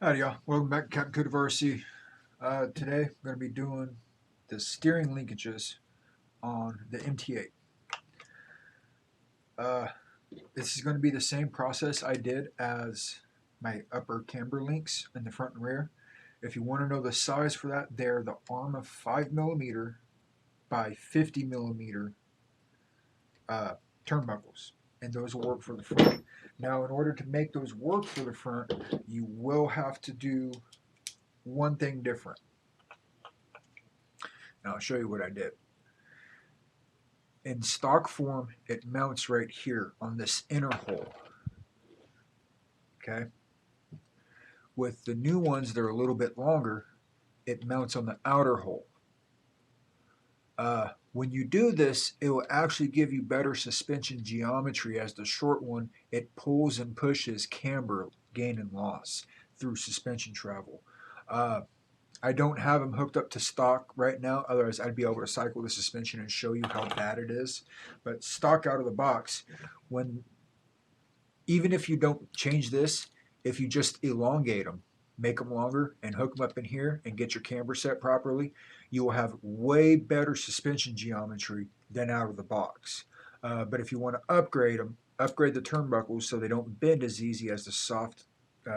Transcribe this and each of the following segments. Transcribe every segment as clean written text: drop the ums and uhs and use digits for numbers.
Howdy y'all, welcome back to Captain Code of RC. Today I'm going to be doing the steering linkages on the MT8. This is going to be the same process I did as my upper camber links in the front and rear. If you want to know the size for that, they're the arrma 5mm by 50mm turnbuckles, and those will work for the front. Now, in order to make those work for the front, you will have to do one thing different. Now I'll show you what I did. In stock form, it mounts right here on this inner hole. Okay. With the new ones, they're a little bit longer. It mounts on the outer hole. When you do this, it will actually give you better suspension geometry, as the short one, it pulls and pushes camber gain and loss through suspension travel. I don't have them hooked up to stock right now, otherwise I'd be able to cycle the suspension and show you how bad it is. But stock out of the box, even if you don't change this, if you just elongate them, make them longer and hook them up in here and get your camber set properly, you will have way better suspension geometry than out of the box. But if you want to upgrade them, upgrade the turnbuckles so they don't bend as easy as the soft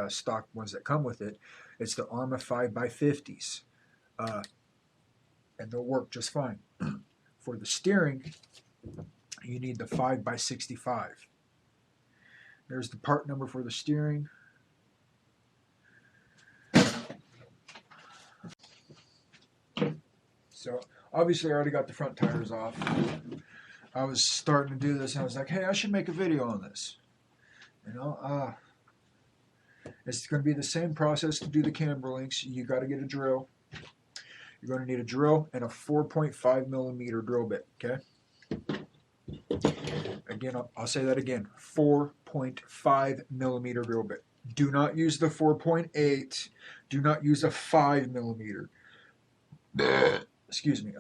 stock ones that come with it, it's the arrma 5x50s, and they'll work just fine. For the steering, you need the 5x65. There's the part number for the steering. So obviously I already got the front tires off. I was starting to do this and I was like, hey, I should make a video on this. You know, it's going to be the same process to do the camber links. You got to get a drill. You're going to need a drill and a 4.5mm drill bit, okay? Again, I'll say that again, 4.5mm drill bit. Do not use the 4.8. Do not use a 5mm. Excuse me.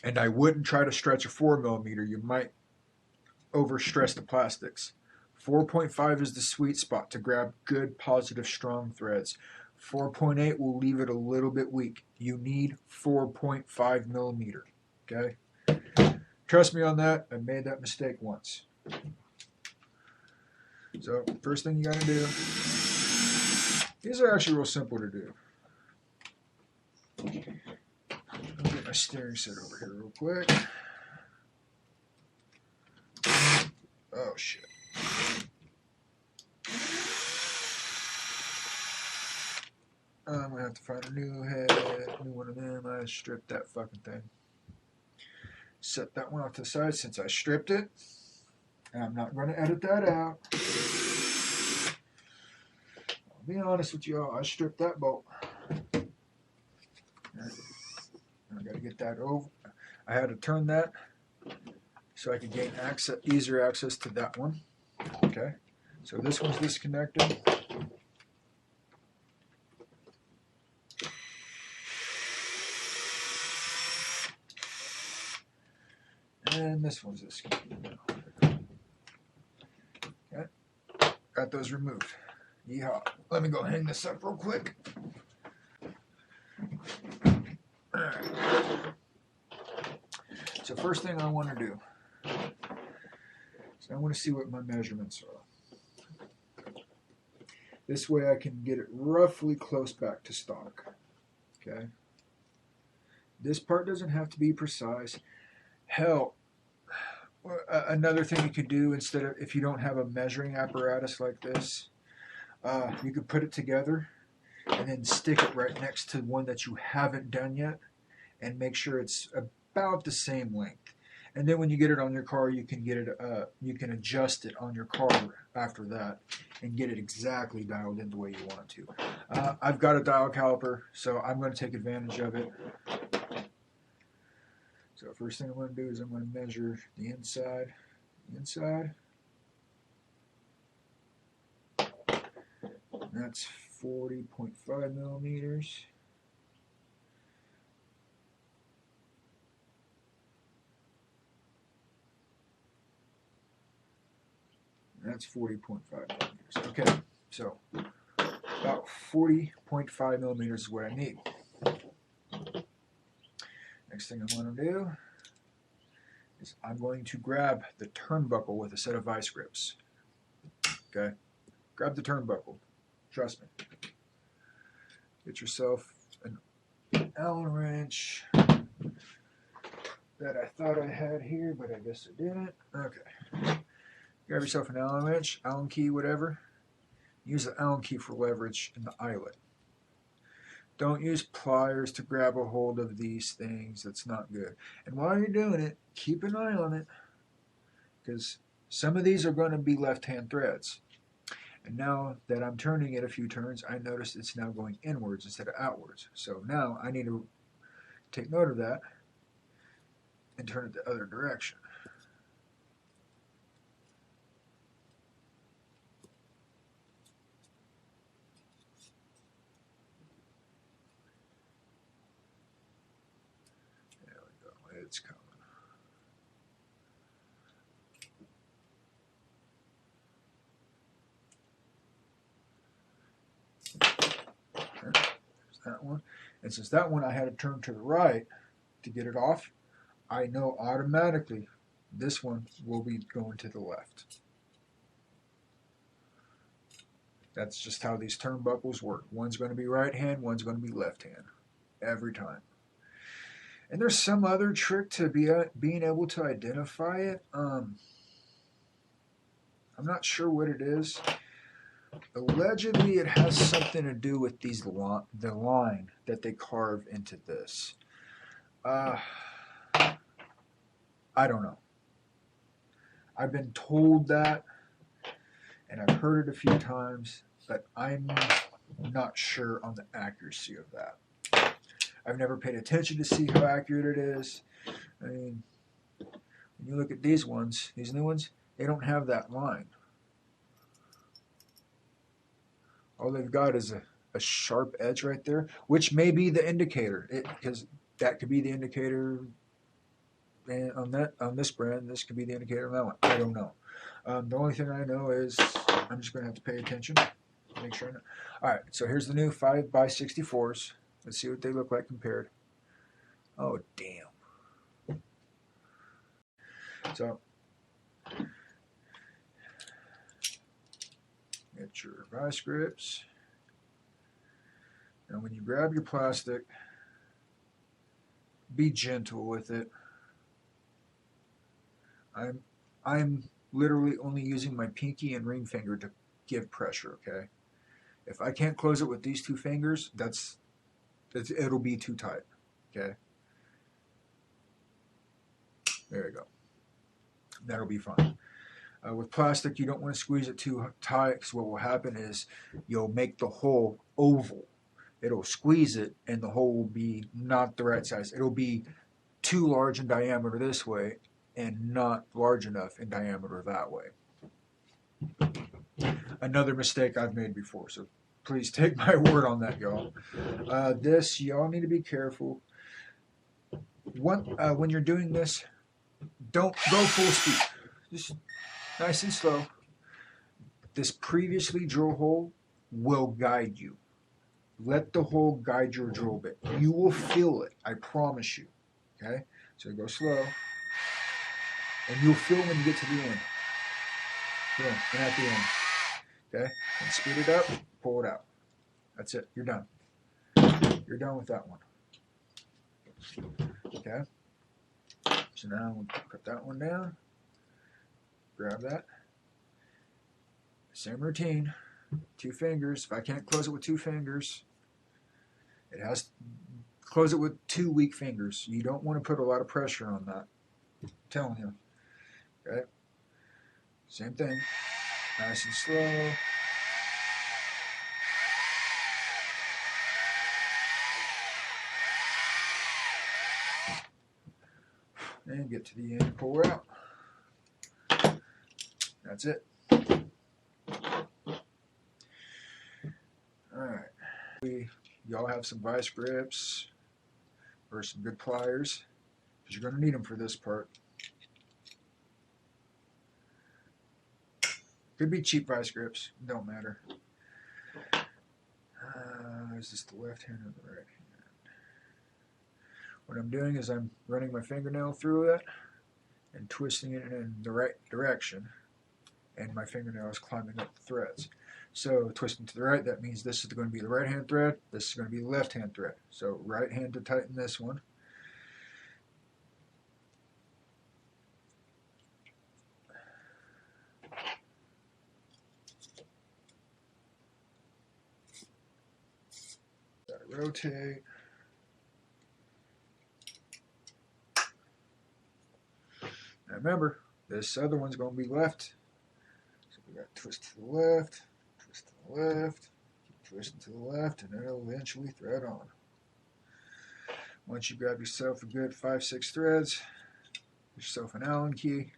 And I wouldn't try to stretch a 4mm. You might overstress the plastics. 4.5 is the sweet spot to grab good, positive, strong threads. 4.8 will leave it a little bit weak. You need 4.5mm. Okay? Trust me on that. I made that mistake once. So, first thing you gotta do, these are actually real simple to do. I'll get my steering set over here real quick. Oh, shit. I'm going to have to find a new head, new one of them. I stripped that fucking thing. Set that one off to the side since I stripped it. And I'm not going to edit that out. I'll be honest with y'all, I stripped that bolt. I got to get that over. I had to turn that so I could gain access, easier access to that one. Okay, so this one's disconnected. And this one's disconnected now. Okay, got those removed. Yeehaw. Let me go hang this up real quick. Alright. So first thing I want to do is I want to see what my measurements are. This way I can get it roughly close back to stock. Okay. This part doesn't have to be precise. Hell, another thing you could do, instead of, if you don't have a measuring apparatus like this, you could put it together and then stick it right next to one that you haven't done yet and make sure it's about the same length. And then when you get it on your car, you can get it, you can adjust it on your car after that and get it exactly dialed in the way you want it to. I've got a dial caliper, so I'm going to take advantage of it. So first thing I'm going to do is I'm going to measure the inside. That's 40.5mm. That's 40.5 millimeters. Okay, so about 40.5 millimeters is what I need. Next thing I'm going to do is I'm going to grab the turnbuckle with a set of vice grips. Okay? Grab the turnbuckle. Trust me. Get yourself an Allen wrench that I thought I had here, but I guess I didn't. Okay. Grab yourself an Allen wrench, Allen key, whatever. Use the Allen key for leverage in the eyelet. Don't use pliers to grab a hold of these things. That's not good. And while you're doing it, keep an eye on it, because some of these are going to be left-hand threads. And now that I'm turning it a few turns, I notice it's now going inwards instead of outwards. So now I need to take note of that and turn it the other direction. There we go. It's coming. That one, and since that one I had to turn to the right to get it off, I know automatically this one will be going to the left. That's just how these turnbuckles work. One's going to be right hand, one's going to be left hand, every time. And there's some other trick to being able to identify it. I'm not sure what it is. Allegedly, it has something to do with the line that they carve into this. I don't know. I've been told that, and I've heard it a few times, but I'm not sure on the accuracy of that. I've never paid attention to see how accurate it is. I mean, when you look at these ones, these new ones, they don't have that line. All they've got is a sharp edge right there, which may be the indicator, because that could be the indicator on this brand. This could be the indicator on that one. I don't know. The only thing I know is I'm just going to have to pay attention, make sure I know. All right, so here's the new 5x64s. Let's see what they look like compared. Oh, damn. So, get your vice grips. And when you grab your plastic, be gentle with it. I'm literally only using my pinky and ring finger to give pressure, okay? If I can't close it with these two fingers, it'll be too tight, okay? There you go. That'll be fine. With plastic, you don't want to squeeze it too tight, because what will happen is you'll make the hole oval. It'll squeeze it, and the hole will be not the right size. It'll be too large in diameter this way, and not large enough in diameter that way. Another mistake I've made before, so please take my word on that, y'all. Y'all need to be careful. When you're doing this, don't go full speed. Just nice and slow. This previously drill hole will guide you. Let the hole guide your drill bit. You will feel it, I promise you. Okay? So go slow. And you'll feel when you get to the end. Boom, and at the end. Okay? And speed it up, pull it out. That's it. You're done. You're done with that one. Okay? So now we'll put that one down. Grab that. Same routine. 2 fingers. If I can't close it with 2 fingers, it has to close it with 2 weak fingers. You don't want to put a lot of pressure on that. I'm telling you. Okay? Same thing. Nice and slow. And get to the end and pull her out. That's it. Alright. Y'all have some vice grips or some good pliers, because you're going to need them for this part. Could be cheap vice grips, don't matter. Is this the left hand or the right hand? What I'm doing is I'm running my fingernail through it and twisting it in the right direction, and my fingernail is climbing up the threads. So twisting to the right, that means this is going to be the right hand thread, this is going to be the left hand thread. So right hand to tighten this one. Gotta rotate. Now remember, this other one's going to be left. So we got to twist to the left, twist to the left, keep twisting to the left, and then it'll eventually thread on. Once you grab yourself a good 5-6 threads, get yourself an Allen key,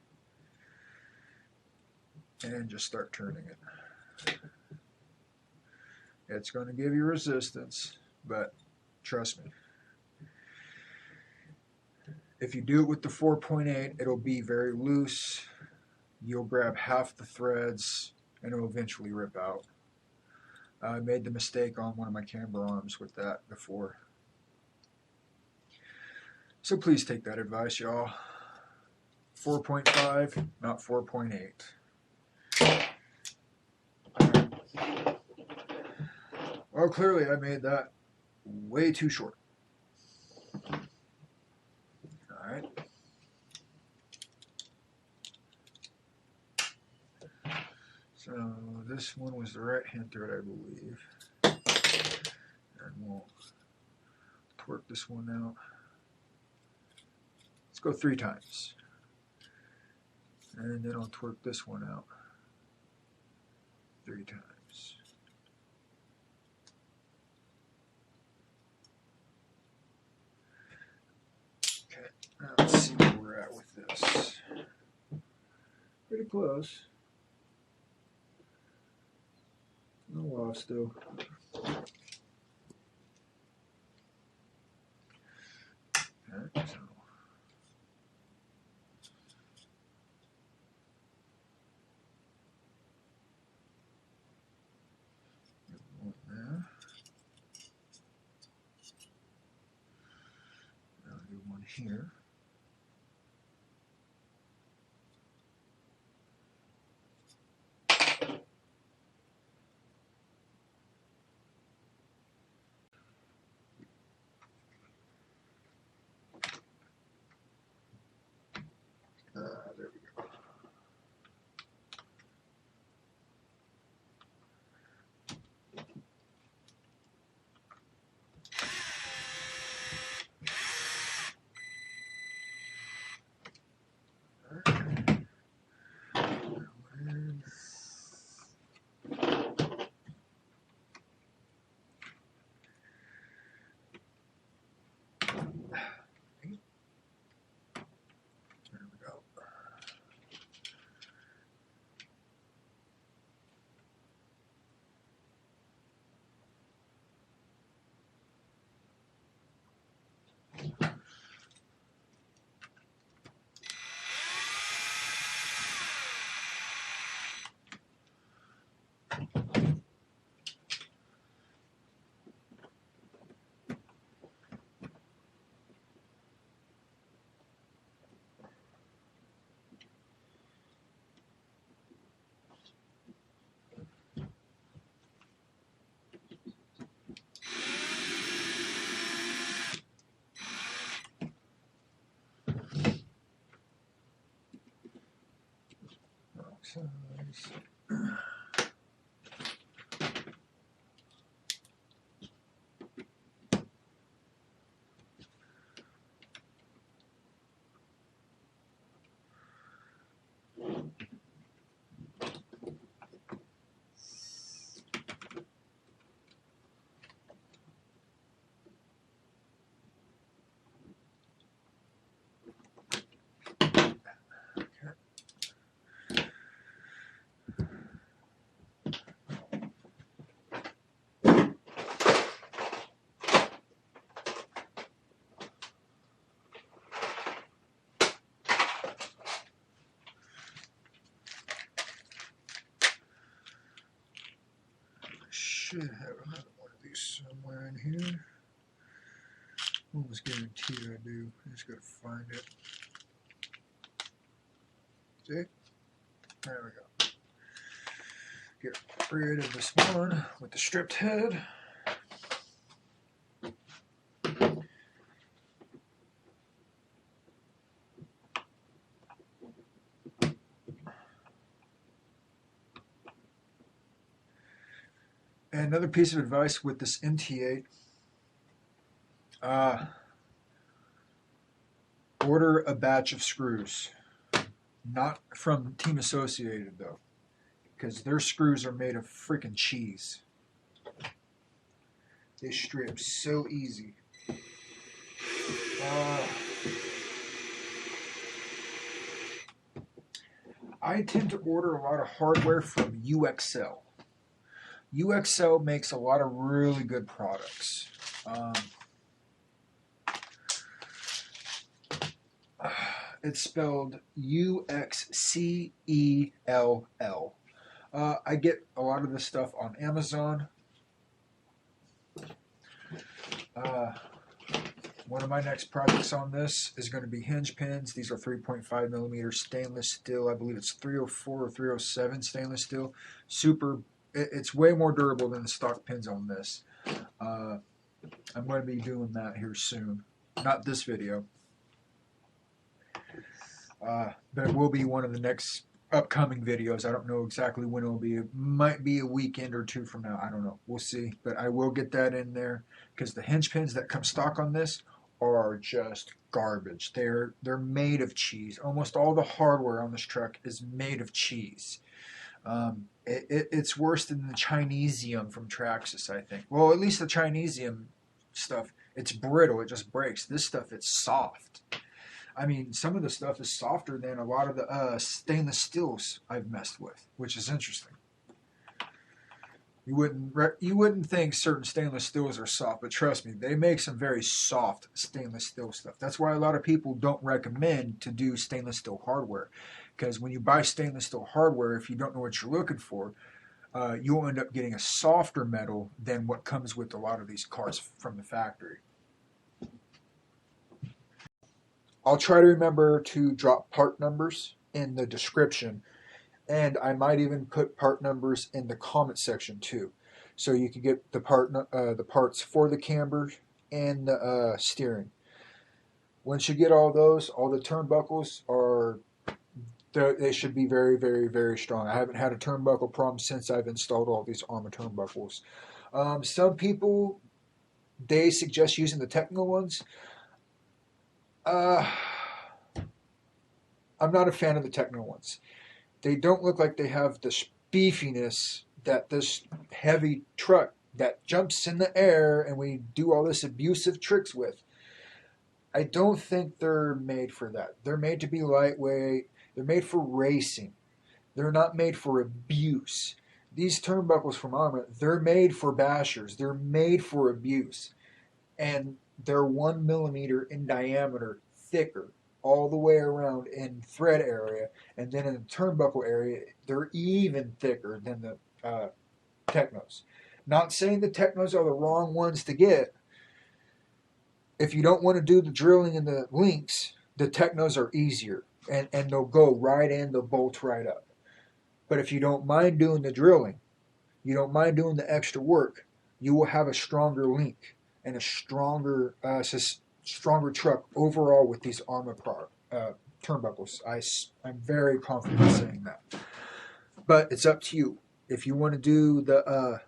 and just start turning it. It's going to give you resistance, but trust me, if you do it with the 4.8, it'll be very loose. You'll grab half the threads and it'll eventually rip out. I made the mistake on one of my camber arms with that before. So please take that advice, y'all. 4.5, not 4.8. Well, clearly I made that way too short. Alright. So this one was the right hand thread, I believe. And we'll twerk this one out. Let's go 3 times. And then I'll twerk this one out 3 times. Okay, now let's see where we're at with this. Pretty close. No loss though. Okay, so one there. I'll do one here. There we go. Size. Should have another one of these somewhere. here. Almost guaranteed I do. I just gotta find it. See? There we go. Get rid of this one with the stripped head. And another piece of advice with this MT8, order a batch of screws. Not from Team Associated though, because their screws are made of freaking cheese. They strip so easy. I tend to order a lot of hardware from UXL. UXL makes a lot of really good products. It's spelled UXCELL. I get a lot of this stuff on Amazon. One of my next projects on this is going to be hinge pins. These are 3.5 millimeter stainless steel. I believe it's 304 or 307 stainless steel. Super. It's way more durable than the stock pins on this. I'm going to be doing that here soon. Not this video. But it will be one of the next upcoming videos. I don't know exactly when it will be. It might be a weekend or two from now. I don't know. We'll see. But I will get that in there because the hinge pins that come stock on this are just garbage. They're made of cheese. Almost all the hardware on this truck is made of cheese. It's worse than the Chinesium from Traxxas, I think. Well, at least the Chinesium stuff, it's brittle. It just breaks. This stuff, it's soft. I mean, some of the stuff is softer than a lot of the stainless steels I've messed with, which is interesting. You wouldn't think certain stainless steels are soft, but trust me, they make some very soft stainless steel stuff. That's why a lot of people don't recommend to do stainless steel hardware, because when you buy stainless steel hardware, if you don't know what you're looking for, you'll end up getting a softer metal than what comes with a lot of these cars from the factory. I'll try to remember to drop part numbers in the description, and I might even put part numbers in the comment section too, so you can get the parts for the camber and the steering. Once you get all those, all the turnbuckles are, they should be very, very, very strong. I haven't had a turnbuckle problem since I've installed all these arrma turnbuckles. Some people, they suggest using the Techno ones. I'm not a fan of the Techno ones. They don't look like they have the beefiness that this heavy truck that jumps in the air and we do all this abusive tricks with. I don't think they're made for that. They're made to be lightweight. They're made for racing. They're not made for abuse. These turnbuckles from arrma, they're made for bashers. They're made for abuse. And they're 1 millimeter in diameter thicker all the way around in thread area, and then in the turnbuckle area they're even thicker than the Technos. Not saying the Technos are the wrong ones to get. If you don't want to do the drilling and the links, the Technos are easier, and they'll go right in, they'll bolt right up. But if you don't mind doing the drilling, you don't mind doing the extra work, you will have a stronger link and a stronger truck overall with these arrma turnbuckles. I'm very confident in saying that. But it's up to you. If you want to do the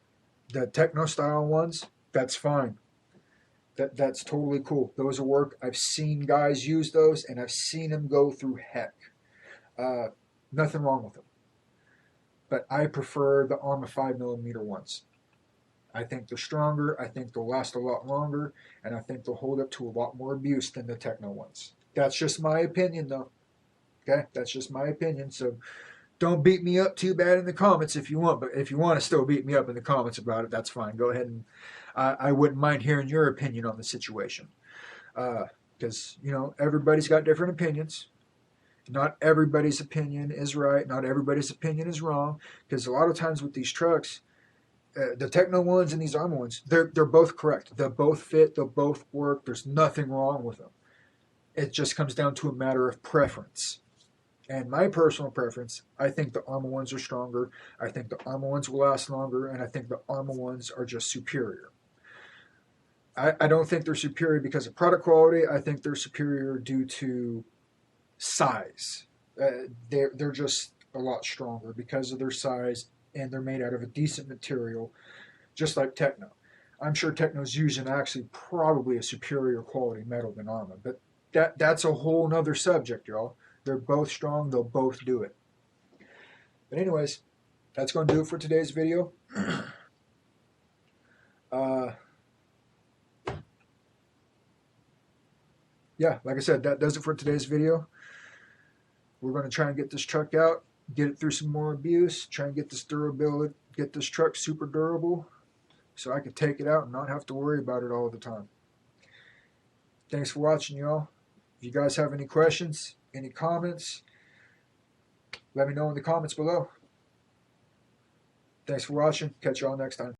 Techno style ones, that's fine. That's totally cool. Those will work. I've seen guys use those, and I've seen them go through heck. Nothing wrong with them. But I prefer the arrma 5 millimeter ones. I think they're stronger, I think they'll last a lot longer, and I think they'll hold up to a lot more abuse than the Techno ones. That's just my opinion, though. Okay? That's just my opinion, so don't beat me up too bad in the comments if you want, but if you want to still beat me up in the comments about it, that's fine. Go ahead, and I wouldn't mind hearing your opinion on the situation. Because, you know, everybody's got different opinions. Not everybody's opinion is right. Not everybody's opinion is wrong. Because a lot of times with these trucks, The Techno ones and these arrma ones, they're both correct. They'll both fit. They'll both work. There's nothing wrong with them. It just comes down to a matter of preference. And my personal preference, I think the arrma ones are stronger. I think the arrma ones will last longer, and I think the arrma ones are just superior. I don't think they're superior because of product quality. I think they're superior due to size. They're just a lot stronger because of their size, and they're made out of a decent material, just like Techno. I'm sure Techno's using actually probably a superior quality metal than arrma, but that's a whole nother subject, y'all. They're both strong. They'll both do it. But anyways, that's going to do it for today's video. Yeah, like I said, that does it for today's video. We're going to try and get this truck out, get it through some more abuse, try and get this durability, get this truck super durable so I can take it out and not have to worry about it all the time. Thanks for watching, y'all. If you guys have any questions, any comments, let me know in the comments below. Thanks for watching. Catch y'all next time.